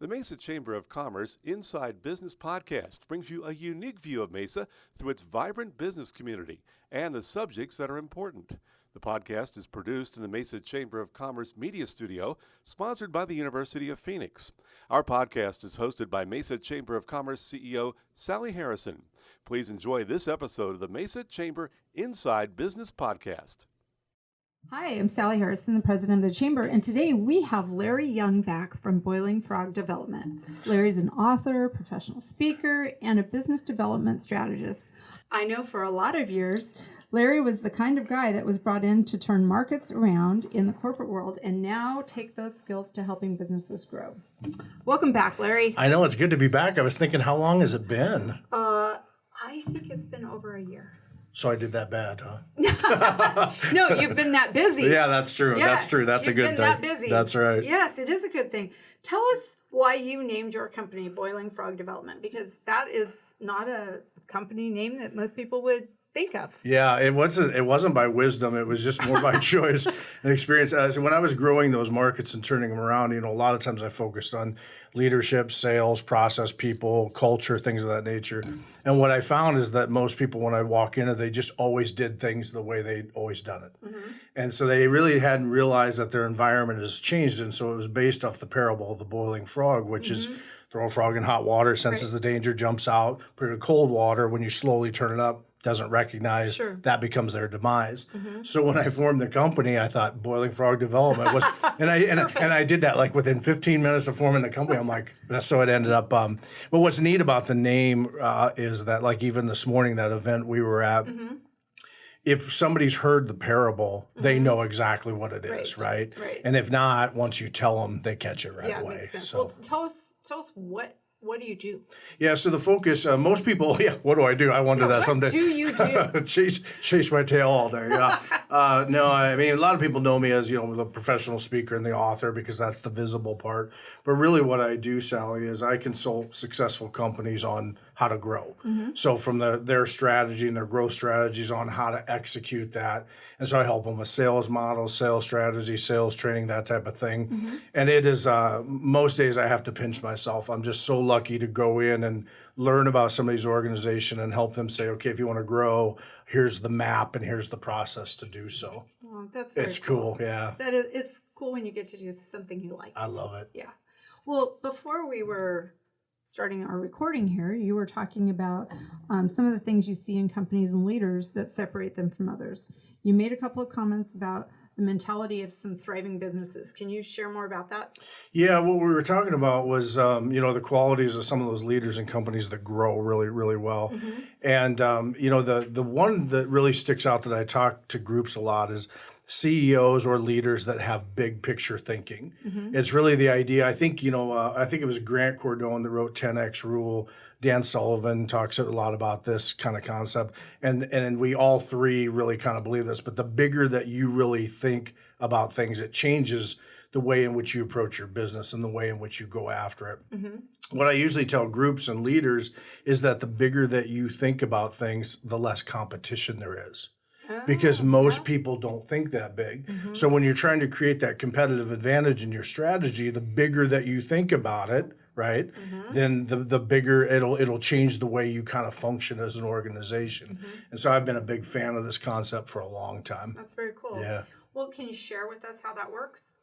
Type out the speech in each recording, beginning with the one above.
The Mesa Chamber of Commerce Inside Business Podcast brings you a unique view of Mesa through its vibrant business community and the subjects that are important. The podcast is produced in the Mesa Chamber of Commerce Media Studio, sponsored by the University of Phoenix. Our podcast is hosted by Mesa Chamber of Commerce CEO Sally Harrison. Please enjoy this episode of the Mesa Chamber Inside Business Podcast. Hi, I'm Sally Harrison, the president of the Chamber, and today we have Larry Young back from Boiling Frog Development. Larry's an author, professional speaker, and a business development strategist. I know for a lot of years, Larry was the kind of guy that was brought in to turn markets around in the corporate world and now take those skills to helping businesses grow. Welcome back, Larry. I know, it's good to be back. I was thinking, how long has it been? I think it's been over a year. So I did that bad, huh? No, you've been that busy. Yeah, that's true. Yes, that's true. That's a good thing. You've been that busy. That's right. Yes, it is a good thing. Tell us why you named your company Boiling Frog Development, because that is not a company name that most people would think of. Yeah, it wasn't by wisdom. It was just more by choice and experience. So when I was growing those markets and turning them around, a lot of times I focused on leadership, sales, process, people, culture, things of that nature. And what I found is that most people, when I walk in, they just always did things the way they'd always done it. Mm-hmm. And so they really hadn't realized that their environment has changed. And so it was based off the parable of the boiling frog, which is throw a frog in hot water, senses the danger, jumps out, put it in cold water. When you slowly turn it up, doesn't recognize, that becomes their demise. So when I formed the company, I thought Boiling Frog Development was, and I did that like within 15 minutes of forming the company. I'm like, that's so it ended up. But what's neat about the name is that, like, even this morning, that event we were at, if somebody's heard the parable, they know exactly what it is, right? And if not, once you tell them, they catch it right away. Makes sense. So, well, tell us what do you do? Yeah, so the focus, most people, what do I do? I wonder that someday. What do you do? chase my tail all day, yeah. No, I mean, a lot of people know me as, the professional speaker and the author because that's the visible part. But really what I do, Sally, is I consult successful companies on how to grow. So from their strategy and their growth strategies on how to execute that. And so I help them with sales models, sales strategy, sales training, that type of thing. And it is, most days I have to pinch myself. I'm just so lucky to go in and learn about somebody's organization and help them say, okay, if you want to grow, here's the map and here's the process to do so. Oh, that's very cool. Yeah. It's cool when you get to do something you like. I love it. Yeah. Well, before we were starting our recording here, you were talking about some of the things you see in companies and leaders that separate them from others. You made a couple of comments about the mentality of some thriving businesses. Can you share more about that? Yeah, what we were talking about was, the qualities of some of those leaders and companies that grow really, really well. And, the one that really sticks out that I talk to groups a lot is CEOs or leaders that have big picture thinking. It's really the idea. I think, I think it was Grant Cardone that wrote 10X Rule. Dan Sullivan talks a lot about this kind of concept. And we all three really kind of believe this. But the bigger that you really think about things, it changes the way in which you approach your business and the way in which you go after it. What I usually tell groups and leaders is that the bigger that you think about things, the less competition there is. Because most people don't think that big. So when you're trying to create that competitive advantage in your strategy, the bigger that you think about it, right, then the bigger it'll change the way you kind of function as an organization. And so I've been a big fan of this concept for a long time. That's very cool. Yeah. Well, can you share with us how that works?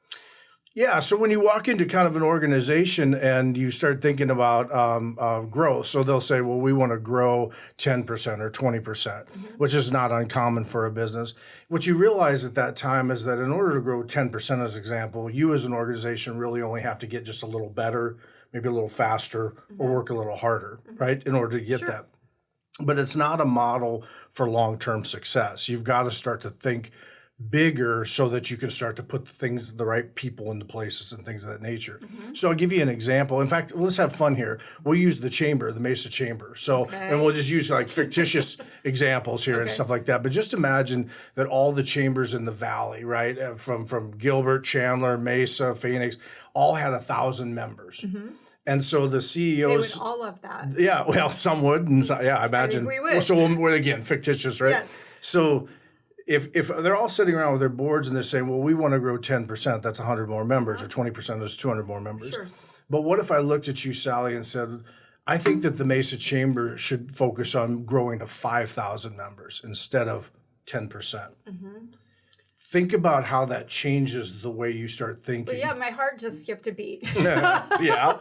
Yeah, so when you walk into kind of an organization and you start thinking about growth, so they'll say, well, we want to grow 10% or 20%, which is not uncommon for a business. What you realize at that time is that in order to grow 10% as an example, you as an organization really only have to get just a little better, maybe a little faster, or work a little harder, right, in order to get that. But it's not a model for long-term success. You've got to start to think bigger so that you can start to put the right people into places and things of that nature. So I'll give you an example. In fact, let's have fun here. We'll use the chamber, the Mesa Chamber. So, and we'll just use like fictitious examples here and stuff like that. But just imagine that all the chambers in the valley, right, from Gilbert, Chandler, Mesa, Phoenix, all had 1,000 members. And so the CEOs... They would all love that. Yeah, well, some would. And so, I imagine. We would. Well, so we're, again, fictitious, right? Yes. So if they're all sitting around with their boards and they're saying, well, we want to grow 10%, that's 100 more members, or 20%, that's 200 more members. But what if I looked at you, Sally, and said, I think that the Mesa Chamber should focus on growing to 5,000 members instead of 10%. Think about how that changes the way you start thinking. But yeah, my heart just skipped a beat. Yeah,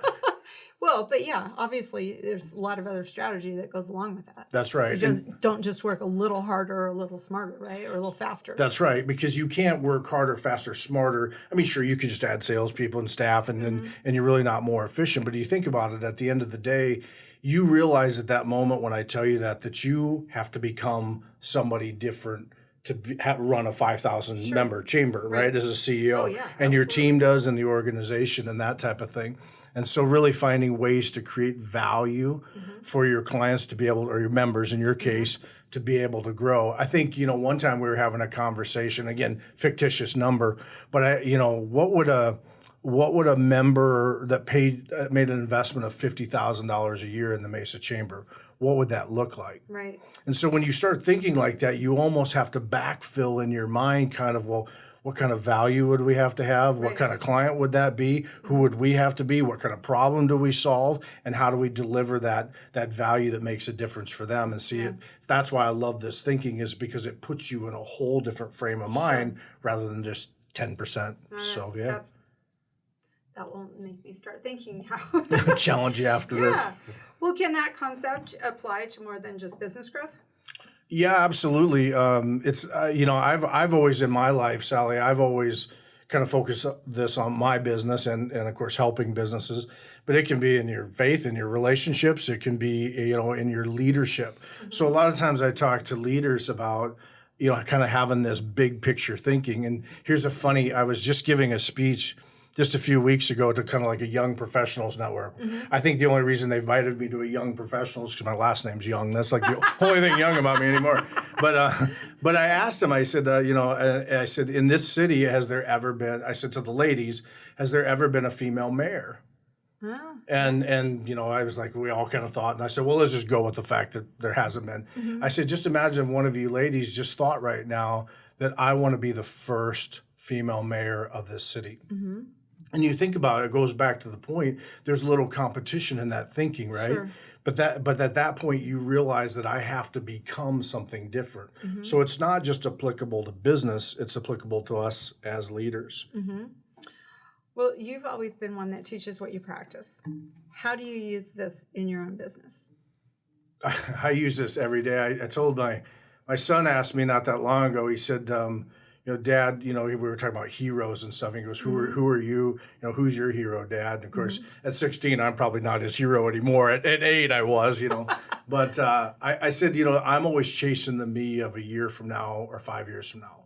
Well, but yeah, obviously there's a lot of other strategy that goes along with that. that's right. You don't just work a little harder or a little smarter, right? Or a little faster. That's right, because you can't work harder, faster, smarter. I mean, sure, you could just add salespeople and staff, and you're really not more efficient. But you think about it, at the end of the day, you realize at that moment when I tell you that you have to become somebody different to run a 5,000 member chamber, right? As a CEO, Oh, yeah, and your team does, and the organization, and that type of thing. And so really finding ways to create value for your clients to be able, or your members in your case, to be able to grow. I think, one time we were having a conversation, again, fictitious number, but what would a member that made an investment of $50,000 a year in the Mesa Chamber, what would that look like? Right. And so when you start thinking like that, you almost have to backfill in your mind kind of, well, what kind of value would we have to have? What kind of client would that be? Who would we have to be? What kind of problem do we solve? And how do we deliver that value that makes a difference for them? And see, that's why I love this thinking, is because it puts you in a whole different frame of mind rather than just 10%. So, yeah. That will make me start thinking how. Challenge you after this. Well, can that concept apply to more than just business growth? Yeah, absolutely. It's I've always in my life, Sally, I've always kind of focused this on my business and of course helping businesses, but it can be in your faith, in your relationships, it can be in your leadership. So a lot of times I talk to leaders about kind of having this big picture thinking. And here's I was just giving a speech just a few weeks ago to kind of like a young professionals network. I think the only reason they invited me to a young professionals because my last name's Young. That's like the only thing young about me anymore. But I asked them. I said, I said, in this city, has there ever been? I said to the ladies, has there ever been a female mayor? Oh. And I was like, we all kind of thought, and I said, well, let's just go with the fact that there hasn't been. I said, just imagine if one of you ladies just thought right now that I want to be the first female mayor of this city. And you think about it, it goes back to the point, there's little competition in that thinking, right? Sure. But at that point, you realize that I have to become something different. So it's not just applicable to business, it's applicable to us as leaders. Well, you've always been one that teaches what you practice. How do you use this in your own business? I use this every day. I told my son asked me not that long ago, he said, Dad, we were talking about heroes and stuff. And he goes, who are you? Who's your hero, Dad? And of course, at 16, I'm probably not his hero anymore. At 8, I was, But I said, I'm always chasing the me of a year from now or 5 years from now.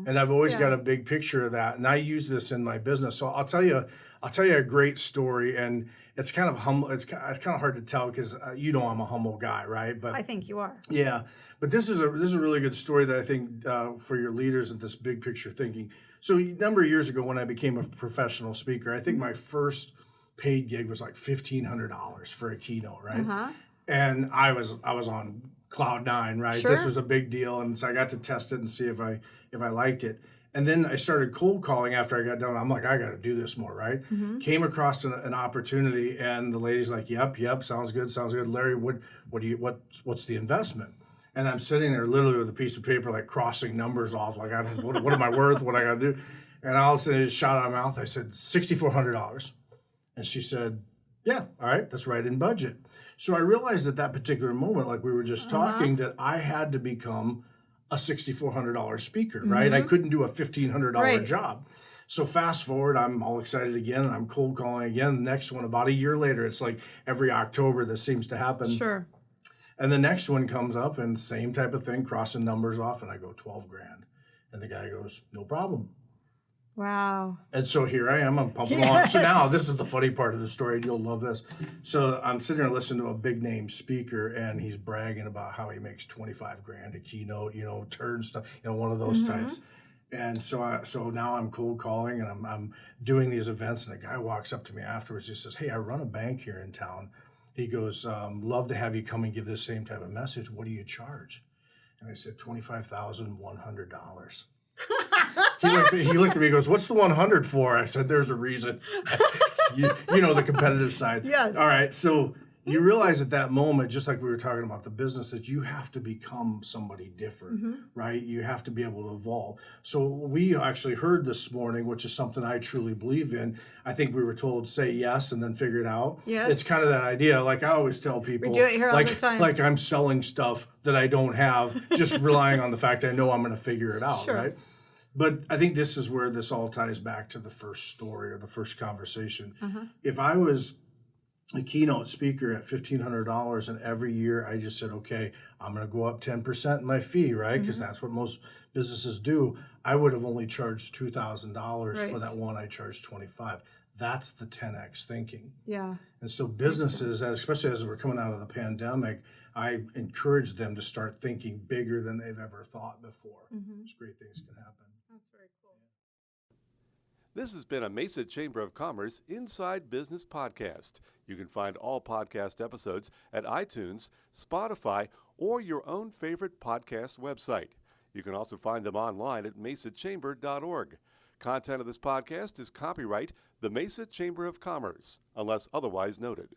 And I've always got a big picture of that. And I use this in my business. So I'll tell you a great story. And it's kind of humble. It's kind of hard to tell because I'm a humble guy, right? But I think you are. Yeah. But this is a really good story that I think for your leaders and this big picture thinking. So a number of years ago when I became a professional speaker, I think my first paid gig was like $1,500 for a keynote, right? And I was on cloud nine, right? Sure. This was a big deal, and so I got to test it and see if I liked it. And then I started cold calling after I got done. I'm like, I got to do this more, right? Came across an opportunity, and the lady's like, "Yep, sounds good. Larry, what's the investment?" And I'm sitting there literally with a piece of paper, like crossing numbers off, like, what am I worth? What I got to do? And all of a sudden, it just shot out of my mouth. I said, $6,400. And she said, yeah, all right, that's right in budget. So I realized at that particular moment, like we were just talking, that I had to become a $6,400 speaker, right? I couldn't do a $1,500 job. So fast forward, I'm all excited again, and I'm cold calling again. The next one, about a year later, it's like every October this seems to happen. Sure. And the next one comes up and same type of thing, crossing numbers off, and I go $12,000. And the guy goes, no problem. Wow. And so here I am, I'm pumping along. So now this is the funny part of the story, and you'll love this. So I'm sitting there listening to a big name speaker, and he's bragging about how he makes $25,000 a keynote, turn stuff, one of those types. And so now I'm cold calling, and I'm doing these events, and a guy walks up to me afterwards. He says, hey, I run a bank here in town. He goes, love to have you come and give this same type of message. What do you charge? And I said, $25,100. He looked at me and goes, what's the 100 for? I said, there's a reason. You know the competitive side. Yes. All right. So you realize at that moment, just like we were talking about the business, that you have to become somebody different, right? You have to be able to evolve. So we actually heard this morning, which is something I truly believe in. I think we were told say yes and then figure it out. Yes. It's kind of that idea. Like I always tell people, We do it here all the time. like I'm selling stuff that I don't have, just relying on the fact I know I'm going to figure it out, Sure. right? But I think this is where this all ties back to the first story or the first conversation. If I was a keynote speaker at $1,500 and every year I just said, okay, I'm going to go up 10% in my fee, right? Because that's what most businesses do. I would have only charged $2,000 for Right. that one. I charged $25,000. That's the 10X thinking. Yeah. And so businesses, especially as we're coming out of the pandemic, I encourage them to start thinking bigger than they've ever thought before. There's great things can happen. That's very cool. This has been a Mesa Chamber of Commerce Inside Business podcast. You can find all podcast episodes at iTunes, Spotify, or your own favorite podcast website. You can also find them online at mesachamber.org. Content of this podcast is copyright the Mesa Chamber of Commerce, unless otherwise noted.